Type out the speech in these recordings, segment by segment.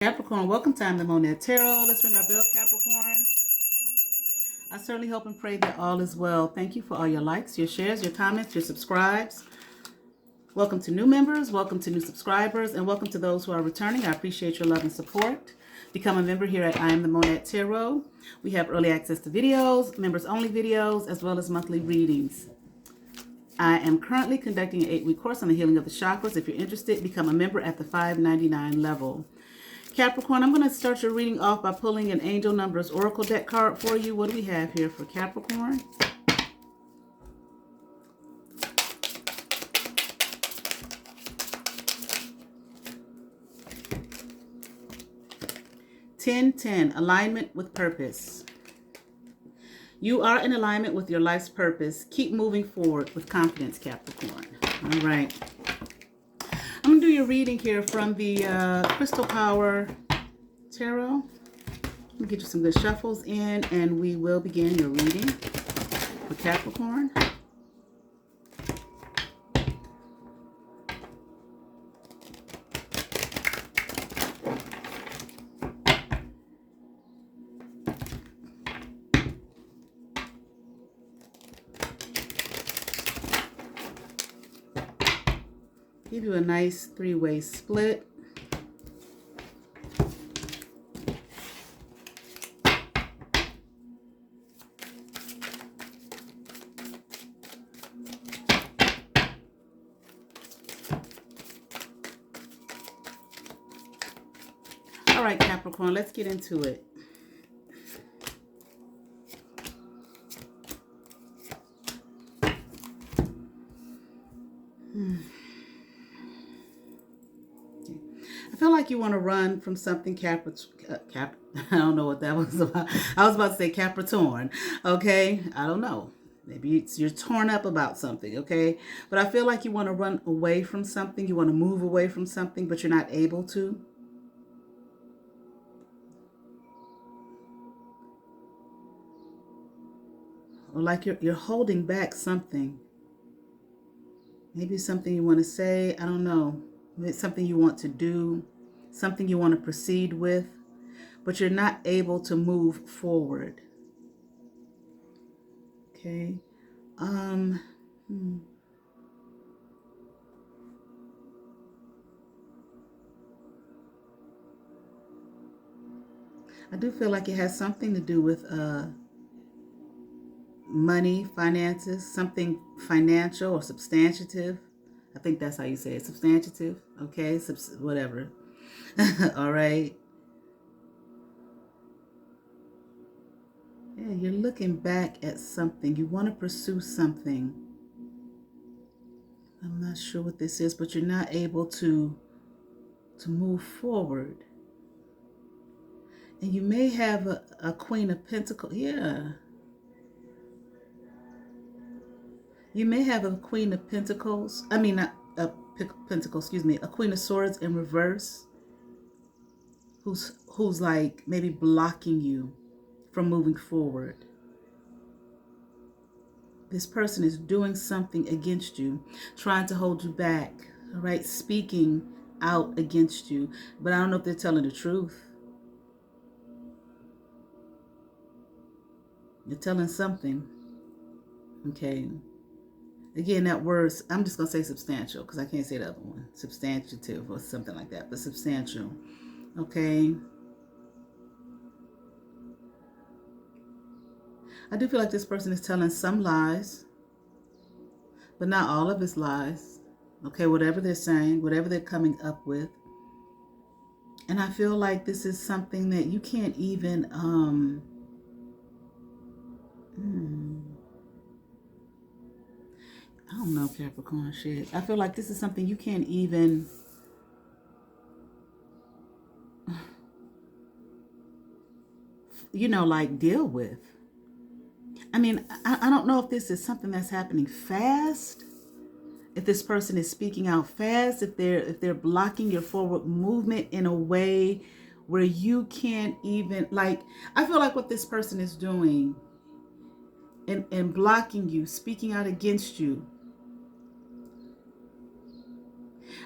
Capricorn, welcome to the Monet Tarot. Let's ring our bell, Capricorn. I certainly hope and pray that all is well. Thank you for all your likes, your shares, your comments, your subscribes. Welcome to new members, welcome to new subscribers, and welcome to those who are returning. I appreciate your love and support. Become a member here at I Am the Monet Tarot. We have early access to videos, members only videos, as well as monthly readings. I am currently conducting an 8-week course on the healing of the chakras. If you're interested, become a member at the $5.99 level. Capricorn, I'm going to start your reading off by pulling an Angel Numbers Oracle deck card for you. What do we have here for Capricorn? Ten, alignment with purpose. You are in alignment with your life's purpose. Keep moving forward with confidence, Capricorn. All right. I'm going to do your reading here from the Crystal Power Tarot. Let me get you some good shuffles in, and we will begin your reading for Capricorn. Give you a nice three-way split. All right, Capricorn, let's get into it. I feel like you want to run from something, I don't know what that was about. I was about to say Capricorn, okay? I don't know. Maybe you're torn up about something, okay? But I feel like you want to run away from something. You want to move away from something, but you're not able to. Or like you're holding back something. Maybe something you want to say. I don't know. Maybe it's something you want to do, something you want to proceed with, but you're not able to move forward. Okay. I do feel like it has something to do with money, finances, something financial or substantive. I think that's how you say it, substantive. Okay, whatever. All right. Yeah, you're looking back at something. You want to pursue something. I'm not sure what this is, but you're not able to move forward. And you may have a Queen of Pentacles. Yeah. You may have a Queen of Pentacles. I mean, not a Pentacle, excuse me. A Queen of Swords in reverse. Who's like maybe blocking you from moving forward. This person is doing something against you, trying to hold you back, all right? Speaking out against you. But I don't know if they're telling the truth. They're telling something. Okay. Again, that word, I'm just going to say substantial because I can't say the other one. Substantive or something like that, but substantial. Okay. I do feel like this person is telling some lies, but not all of his lies. Okay, whatever they're saying, whatever they're coming up with. And I feel like this is something that you can't even, I don't know, Capricorn, shit. I feel like this is something you can't even, like deal with. I mean, I don't know if this is something that's happening fast. If this person is speaking out fast, if they're blocking your forward movement in a way where you can't even, like, I feel like what this person is doing and blocking you, speaking out against you,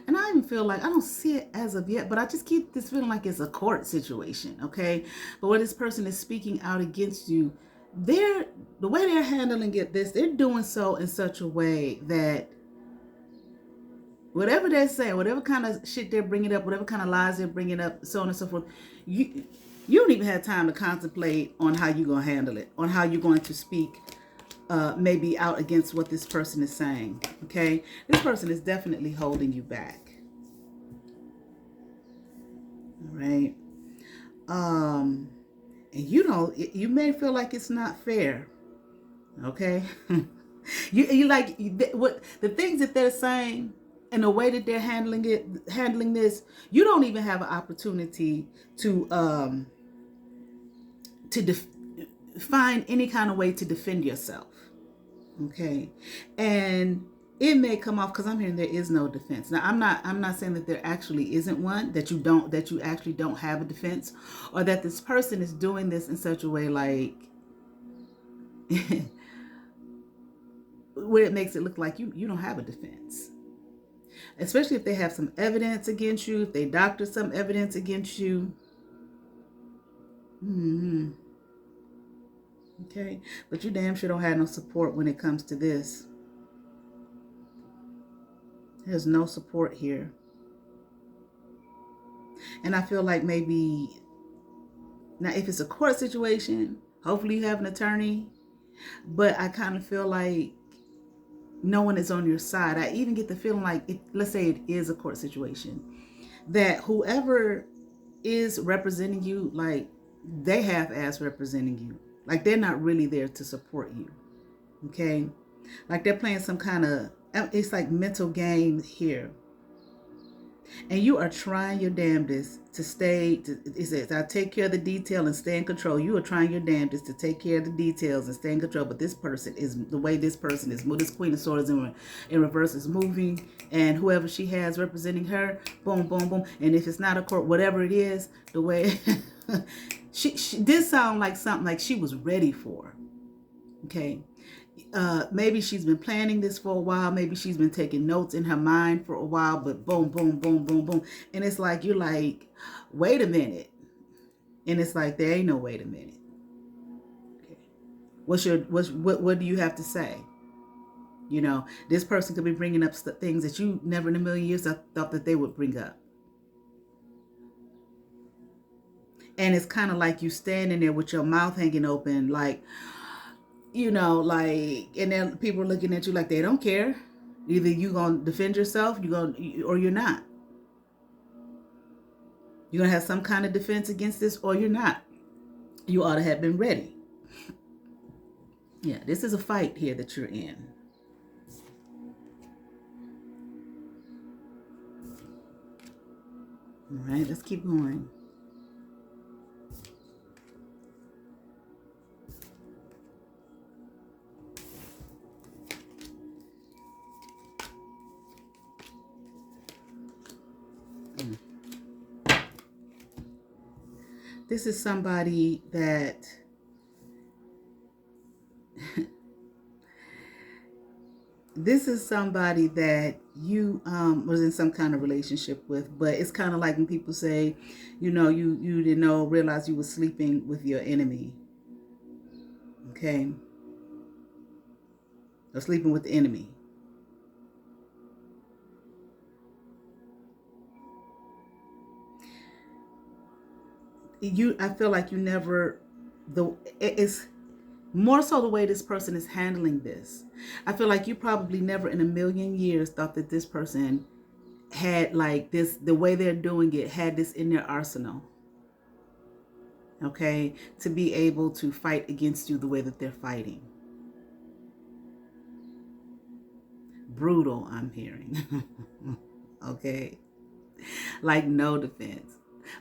And I even feel like I don't see it as of yet, but I just keep this feeling like it's a court situation, okay? But when this person is speaking out against you, the way they're handling it, they're doing so in such a way that whatever they're saying, whatever kind of shit they're bringing up, whatever kind of lies they're bringing up, so on and so forth, you don't even have time to contemplate on how you're going to handle it, on how you're going to speak maybe out against what this person is saying, okay? This person is definitely holding you back, all right? And you may feel like it's not fair, okay? you like what the things that they're saying and the way that they're handling this, you don't even have an opportunity to find any kind of way to defend yourself, okay? And it may come off, because I'm hearing there is no defense. Now I'm not saying that there actually isn't one, that you actually don't have a defense, or that this person is doing this in such a way like where it makes it look like you don't have a defense. Especially if they have some evidence against you, if they doctor some evidence against you. Okay, but you damn sure don't have no support when it comes to this. There's no support here. And I feel like maybe, now if it's a court situation, hopefully you have an attorney, but I kind of feel like no one is on your side. I even get the feeling like, let's say it is a court situation, that whoever is representing you, like they half-ass representing you. Like they're not really there to support you, okay? Like they're playing some kind of, it's like mental game here. And you are trying your damnedest to it says, I take care of the detail and stay in control. You are trying your damnedest to take care of the details and stay in control. But this person is, the way this person is, this Queen of Swords in reverse is moving. And whoever she has representing her, boom, boom, boom. And if it's not a court, whatever it is, the way, she did sound like something like she was ready for. Okay. Maybe she's been planning this for a while. Maybe she's been taking notes in her mind for a while, but boom, boom, boom, boom, boom. And it's like, you're like, wait a minute. And it's like, there ain't no wait a minute. Okay. What do you have to say? You know, this person could be bringing up things that you never in a million years thought that they would bring up. And it's kind of like you standing there with your mouth hanging open, like, you know, like, and then people are looking at you like they don't care. Either you gonna defend yourself, or you're not. You're gonna have some kind of defense against this, or you're not. You ought to have been ready. Yeah, this is a fight here that you're in. All right, let's keep going. This is somebody that you was in some kind of relationship with, but it's kind of like when people say, you know, you didn't realize you were sleeping with your enemy. Okay? Or sleeping with the enemy. I feel like you never, it's more so the way this person is handling this. I feel like you probably never in a million years thought that this person had like this, the way they're doing it, had this in their arsenal. Okay? To be able to fight against you the way that they're fighting. Brutal, I'm hearing. Okay? Like no defense.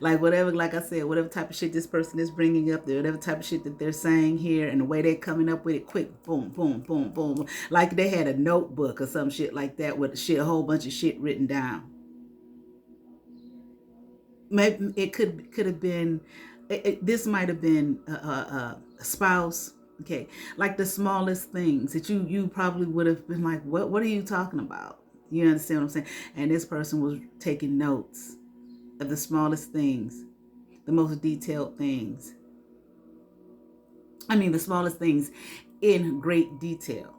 Like whatever, like I said, whatever type of shit this person is bringing up, whatever type of shit that they're saying here, and the way they're coming up with it, quick, boom, boom, boom, boom, like they had a notebook or some shit like that with a whole bunch of shit written down. Maybe it could have been, this might have been a spouse. Okay, like the smallest things that you probably would have been like, what are you talking about? You understand what I'm saying? And this person was taking notes of the smallest things, the most detailed things. I mean, the smallest things in great detail.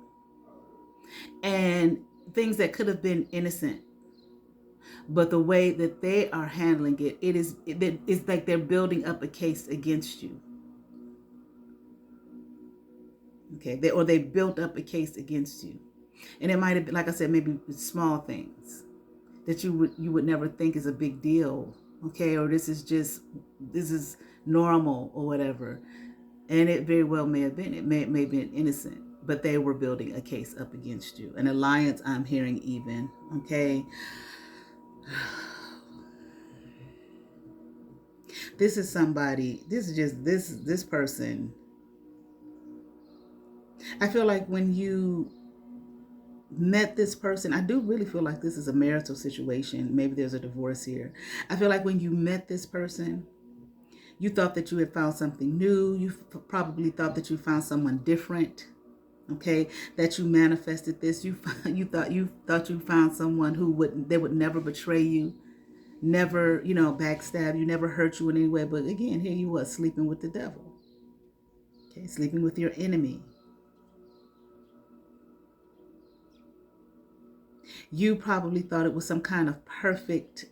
And things that could have been innocent. But the way that they are handling it, it's like they're building up a case against you. Okay, they built up a case against you. And it might have been, like I said, maybe small things that you would never think is a big deal. Okay, or this is normal or whatever. And it very well may have been. It may have been innocent, but they were building a case up against you. An alliance, I'm hearing even. Okay. This is somebody, this is just this person. I feel like when you met this person, I do really feel like this is a marital situation. Maybe there's a divorce here. I feel like when you met this person, you thought that you had found something new. You probably thought that you found someone different. Okay, that you manifested this. You thought you found someone who would never betray you, never backstab you, never hurt you in any way. But again, here you was sleeping with the devil. Okay, sleeping with your enemy. You probably thought it was some kind of perfect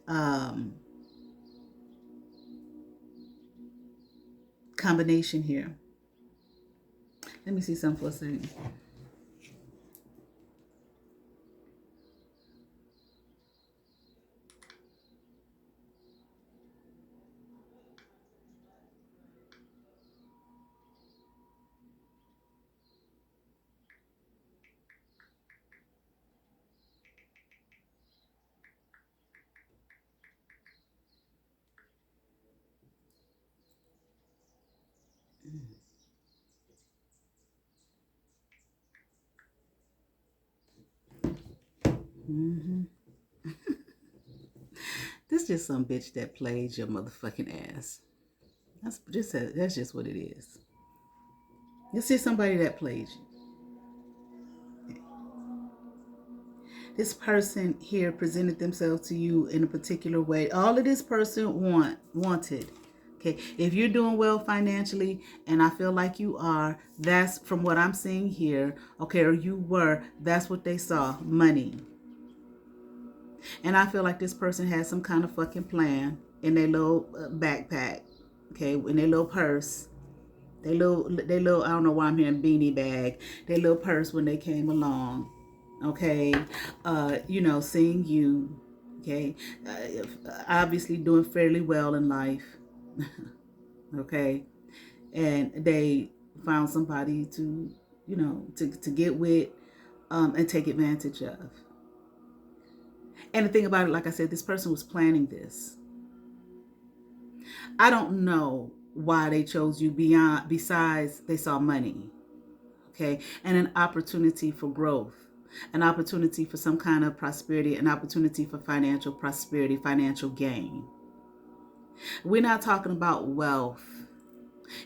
combination here. Let me see something for a second. Mm-hmm. This is just some bitch that plays your motherfucking ass. That's just what it is. This is somebody that plays you. This person here presented themselves to you in a particular way. All of this person wanted. Okay, if you're doing well financially, and I feel like you are, that's from what I'm seeing here. Okay, or you were, that's what they saw, money. And I feel like this person has some kind of fucking plan in their little backpack, okay, in their little purse. They little, I don't know why I'm hearing beanie bag. Their little purse when they came along, okay, seeing you, okay, obviously doing fairly well in life, okay, and they found somebody to, to get with, and take advantage of. And the thing about it, like I said, this person was planning this. I don't know why they chose you besides they saw money, okay, and an opportunity for growth, an opportunity for some kind of prosperity, an opportunity for financial prosperity, financial gain. We're not talking about wealth.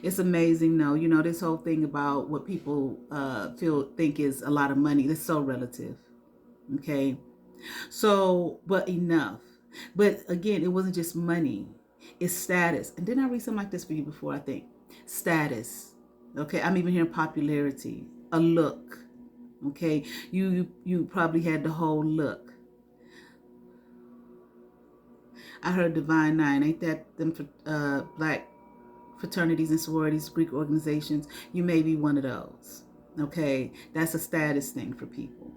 It's amazing, no, this whole thing about what people think is a lot of money. It's so relative, okay. So, but enough. But again, it wasn't just money. It's status. And didn't I read something like this for you before, I think? Status. Okay, I'm even hearing popularity. A look. Okay, you probably had the whole look. I heard Divine Nine. Ain't that them black fraternities and sororities, Greek organizations? You may be one of those. Okay, that's a status thing for people.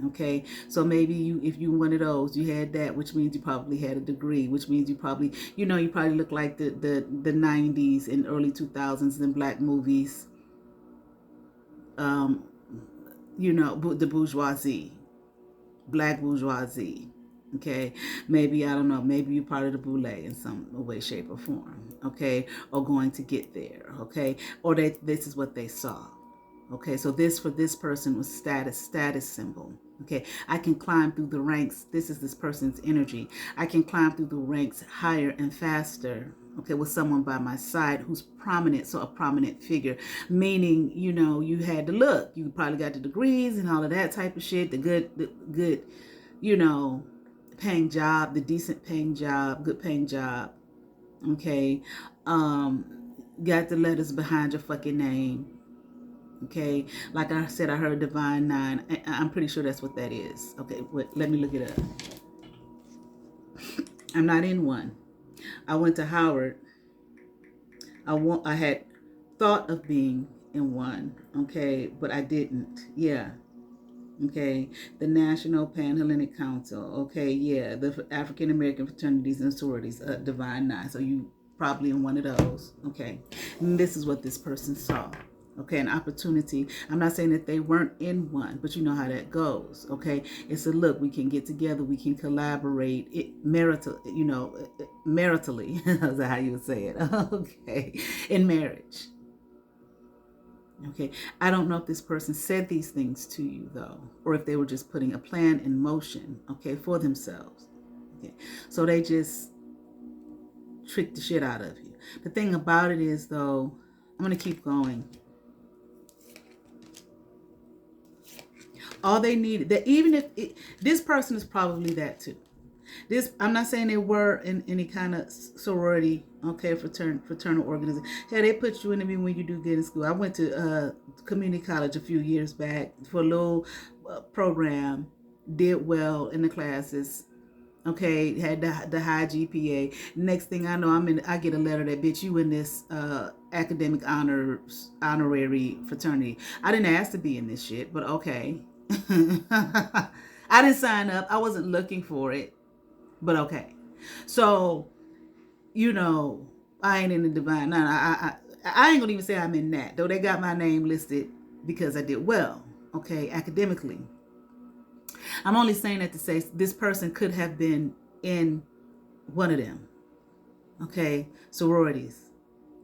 Okay, so maybe if you one of those, you had that, which means you probably had a degree, which means you probably look like the 90s and early 2000s in black movies. The bourgeoisie, black bourgeoisie. Okay, maybe, I don't know, maybe you're part of the boule in some way, shape, or form. Okay, or going to get there. Okay, or this is what they saw. Okay, so this for this person was status symbol. Okay, I can climb through the ranks. This is this person's energy. I can climb through the ranks higher and faster. Okay, with someone by my side who's prominent, so a prominent figure, meaning, you had the look. You probably got the degrees and all of that type of shit, the good you know, paying job, the decent paying job, good paying job. Okay. Got the letters behind your fucking name. Okay. Like I said, I heard Divine Nine. I'm pretty sure that's what that is. Okay. Wait, let me look it up. I'm not in one. I went to Howard. I had thought of being in one. Okay. But I didn't. Yeah. Okay, the National Panhellenic Council. Okay, yeah, the African American Fraternities and Sororities, Divine Nine. So you probably in one of those. Okay, and this is what this person saw. Okay, an opportunity. I'm not saying that they weren't in one, but you know how that goes. Okay, it's a look. We can get together. We can collaborate. Maritally. Is that how you would say it? Okay, in marriage. Okay, I don't know if this person said these things to you though, or if they were just putting a plan in motion, okay, for themselves. Okay, so they just tricked the shit out of you. The thing about it is though, I'm gonna keep going. All they needed, that even if this person is probably that too. I'm not saying they were in any kind of sorority, okay, fraternal organization. Hey, they put you in it when you do good in school. I went to community college a few years back for a little program, did well in the classes. Okay, had the high GPA. Next thing I know, I get a letter that, bitch, you in this academic honorary fraternity. I didn't ask to be in this shit, but okay. I didn't sign up. I wasn't looking for it. But okay. So, I ain't in the Divine Nine. I ain't gonna even say I'm in that, though they got my name listed because I did well, okay, academically. I'm only saying that to say this person could have been in one of them, okay, sororities,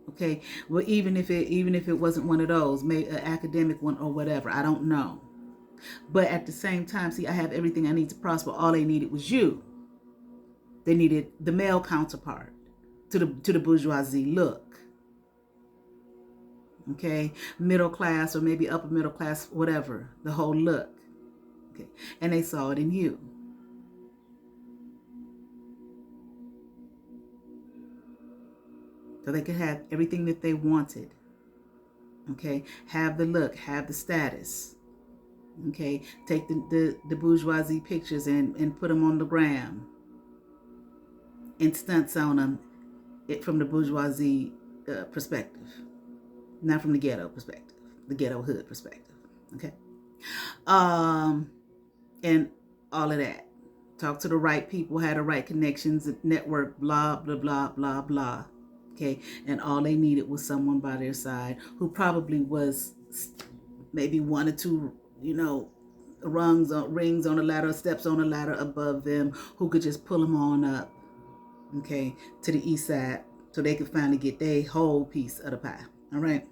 okay. Well, even if it wasn't one of those, maybe an academic one or whatever, I don't know. But at the same time, see, I have everything I need to prosper. All they needed was you. They needed the male counterpart to the bourgeoisie look. Okay, middle class or maybe upper middle class, whatever, the whole look. Okay, and they saw it in you. So they could have everything that they wanted. Okay, have the look, have the status. Okay, take the bourgeoisie pictures and put them on the gram and stunts on them from the bourgeoisie perspective, not from the ghetto perspective, the ghetto hood perspective. Okay, and all of that. Talk to the right people, had the right connections, network, blah blah blah blah blah. Okay, and all they needed was someone by their side who probably was maybe one or two, rings on a ladder, steps on a ladder above them, who could just pull them on up, okay, to the east side, so they could finally get their whole piece of the pie. All right,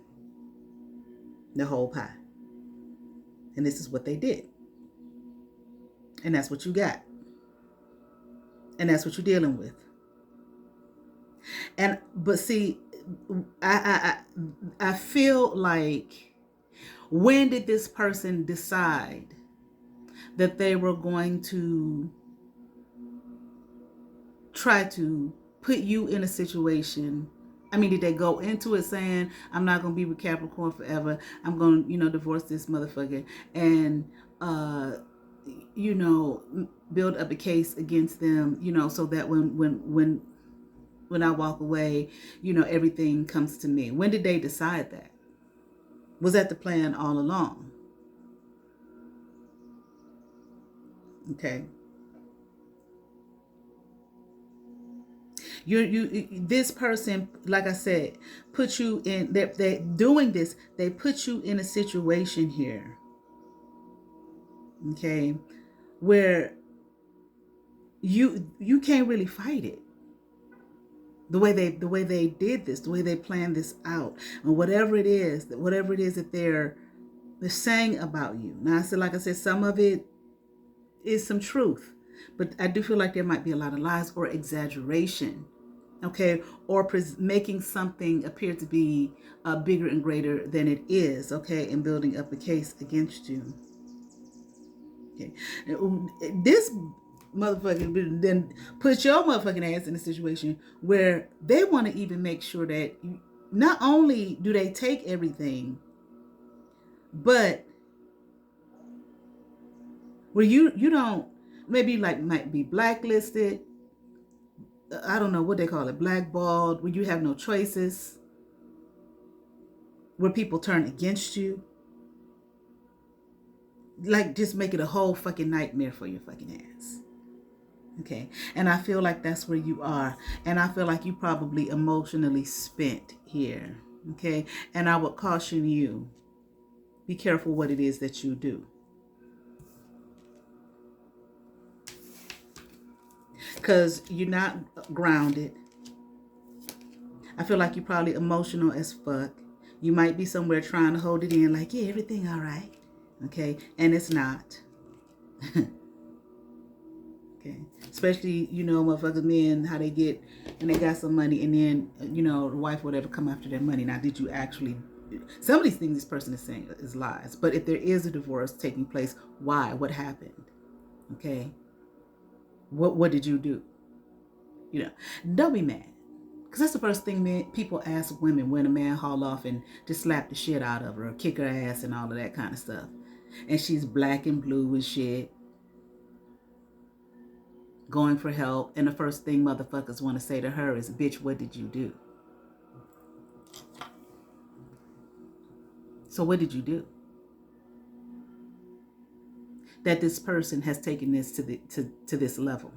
the whole pie. And this is what they did, and that's what you got, and that's what you're dealing with. But see, I feel like, when did this person decide that they were going to try to put you in a situation? I mean, did they go into it saying, I'm not going to be with Capricorn forever, I'm going to divorce this motherfucker, and build up a case against them, so that when I walk away, everything comes to me? When did they decide that? Was that the plan all along? Okay. This person, like I said, put you in. They're doing this. They put you in a situation here. Okay, where you can't really fight it. The way they did this, the way they planned this out, and whatever it is that they're saying about you. Now, like I said, some of it is some truth, but I do feel like there might be a lot of lies or exaggeration, okay, or making something appear to be bigger and greater than it is, okay, and building up a case against you. Okay, this motherfucking then put your motherfucking ass in a situation where they want to even make sure that not only do they take everything, but where you don't, maybe like might be blacklisted. I don't know what they call it, blackballed, where you have no choices, where people turn against you. Like, just make it a whole fucking nightmare for your fucking ass. Okay. And I feel like that's where you are. And I feel like you probably emotionally spent here. Okay. And I would caution you, be careful what it is that you do. Because you're not grounded. I feel like you're probably emotional as fuck. You might be somewhere trying to hold it in like, yeah, everything all right. Okay. And it's not. Okay. Especially, motherfuckers men, how they get, and they got some money, and then, the wife would ever come after their money. Now, did you actually, some of these things this person is saying is lies. But if there is a divorce taking place, why? What happened? Okay. What did you do? Don't be mad. Because that's the first thing people ask women when a man haul off and just slap the shit out of her or kick her ass and all of that kind of stuff. And she's black and blue and shit, going for help. And the first thing motherfuckers want to say to her is, bitch, what did you do? So what did you do that this person has taken this to this level?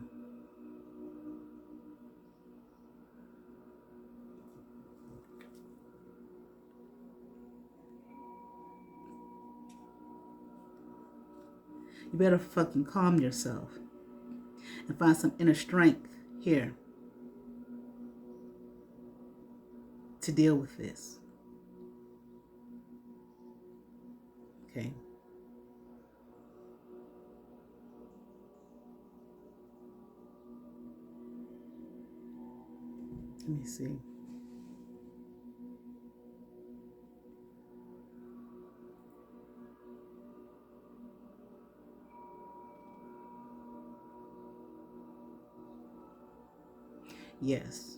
You better fucking calm yourself and find some inner strength here to deal with this. Okay. Let me see. Yes.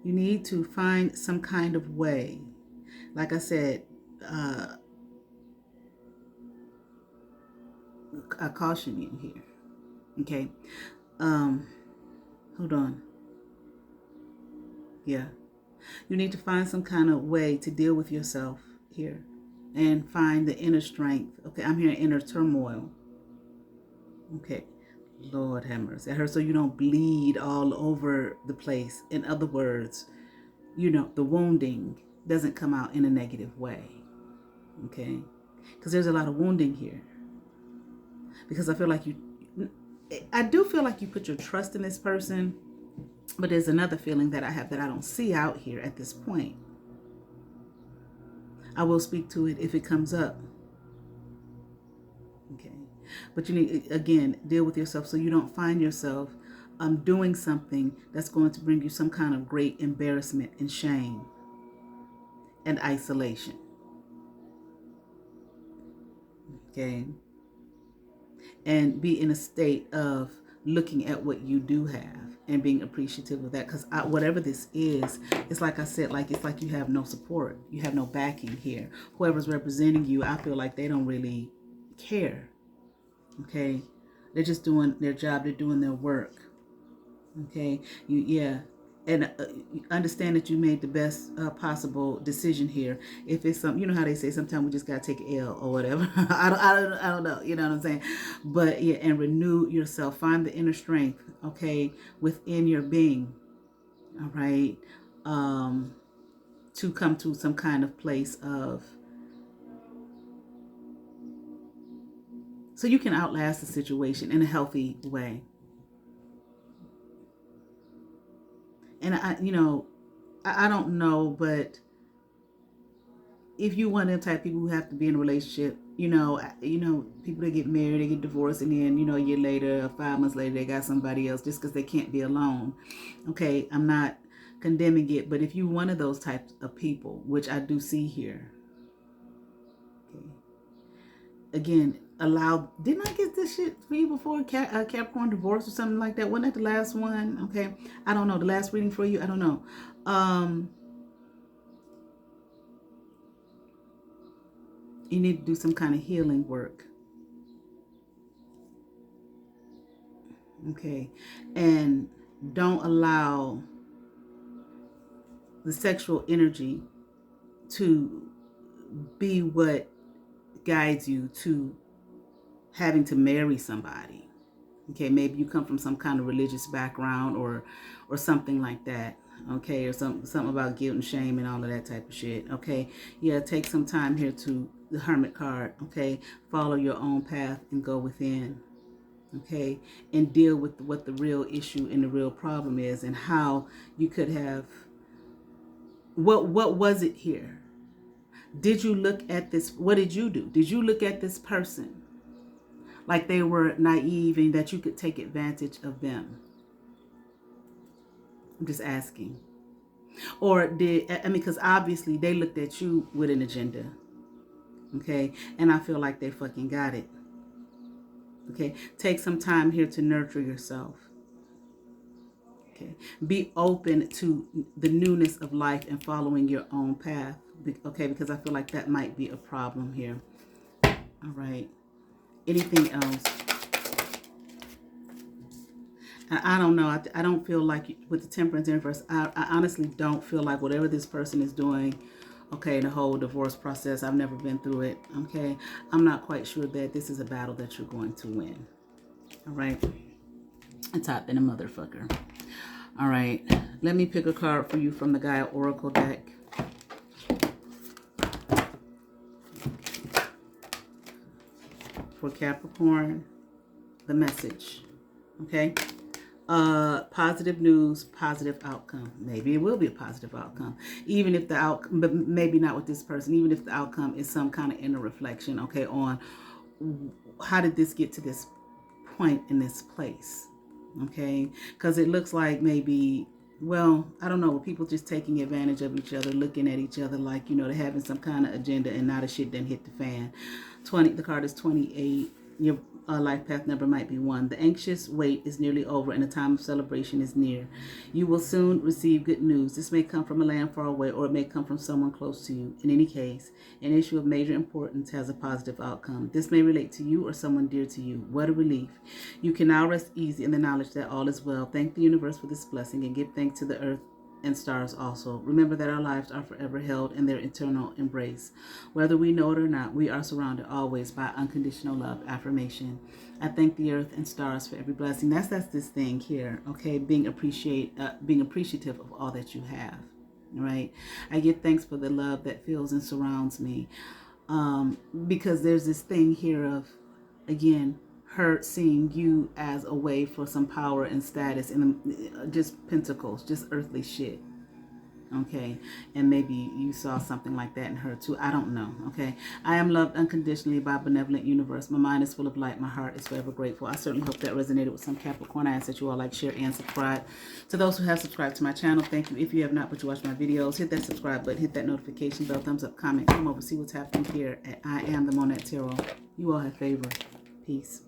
You need to find some kind of way. Like I said, I caution you here. Okay. Hold on. Yeah. You need to find some kind of way to deal with yourself here and find the inner strength. Okay. I'm hearing inner turmoil. Okay. Lord have mercy. I heard so you don't bleed all over the place. In other words, the wounding doesn't come out in a negative way. Okay. Because there's a lot of wounding here. Because I do feel like you put your trust in this person, but there's another feeling that I have that I don't see out here at this point. I will speak to it if it comes up. Okay. But you need, again, deal with yourself so you don't find yourself doing something that's going to bring you some kind of great embarrassment and shame and isolation. Okay. And be in a state of looking at what you do have and being appreciative of that. Because whatever this is, it's like I said, it's like you have no support. You have no backing here. Whoever's representing you, I feel like they don't really care. Okay. They're just doing their job. They're doing their work. Okay. And understand that you made the best possible decision here. If it's something, how they say, sometimes we just gotta take an L or whatever. I don't know. You know what I'm saying? But yeah, and renew yourself. Find the inner strength, okay, within your being. All right, to come to some kind of place of, so you can outlast the situation in a healthy way. And I don't know, but if you one of the type of people who have to be in a relationship, people that get married, they get divorced, and then, a year later or 5 months later, they got somebody else just because they can't be alone. Okay, I'm not condemning it, but if you're one of those types of people, which I do see here, okay, again, allow, didn't I get this shit for you before? Capricorn divorce or something like that. Wasn't that the last one? Okay. I don't know. The last reading for you? I don't know. You need to do some kind of healing work. Okay. And don't allow the sexual energy to be what guides you to having to marry somebody. Okay, maybe you come from some kind of religious background or something like that. Okay, or something about guilt and shame and all of that type of shit. Okay, yeah, take some time here to the Hermit card. Okay, follow your own path and go within. Okay, and deal with what the real issue and the real problem is, and how you could have. What was it here? Did you look at this? What did you do? Did you look at this person like they were naive and that you could take advantage of them? I'm just asking. Or because obviously they looked at you with an agenda. Okay, and I feel like they fucking got it. Okay, take some time here to nurture yourself. Okay, be open to the newness of life and following your own path. Okay, because I feel like that might be a problem here. All right. Anything else? I don't know. I don't feel like with the Temperance in reverse, I honestly don't feel like whatever this person is doing, okay, the whole divorce process, I've never been through it, okay? I'm not quite sure that this is a battle that you're going to win. All right? It's hot than a motherfucker. All right. Let me pick a card for you from the Gaia Oracle deck. For Capricorn, the message, okay? Positive news, positive outcome. Maybe it will be a positive outcome, even if the outcome, but maybe not with this person, even if the outcome is some kind of inner reflection, okay, on how did this get to this point in this place, okay? Because it looks like maybe, well, I don't know, people just taking advantage of each other, looking at each other like, you know, they're having some kind of agenda and now the shit didn't hit the fan. The card is 28. Your life path number might be 1. The anxious wait is nearly over and the time of celebration is near. You will soon receive good news. This may come from a land far away or it may come from someone close to you. In any case, an issue of major importance has a positive outcome. This may relate to you or someone dear to you. What a relief. You can now rest easy in the knowledge that all is well. Thank the universe for this blessing and give thanks to the earth and stars also. Remember that our lives are forever held in their eternal embrace. Whether we know it or not, we are surrounded always by unconditional love. Affirmation. I thank the earth and stars for every blessing. That's this thing here, okay? Being appreciative of all that you have, right? I give thanks for the love that fills and surrounds me, because there's this thing here of, again, her seeing you as a way for some power and status and just pentacles, just earthly shit. Okay, and maybe you saw something like that in her too. I don't know. Okay, I am loved unconditionally by a benevolent universe. My mind is full of light. My heart is forever grateful. I certainly hope that resonated with some Capricorn. I ask that you all like, share, and subscribe. To those who have subscribed to my channel, thank you. If you have not, but you watch my videos, hit that subscribe button, hit that notification bell, thumbs up, comment, come over, see what's happening here at I Am the Monette Tarot. You all have favor. Peace.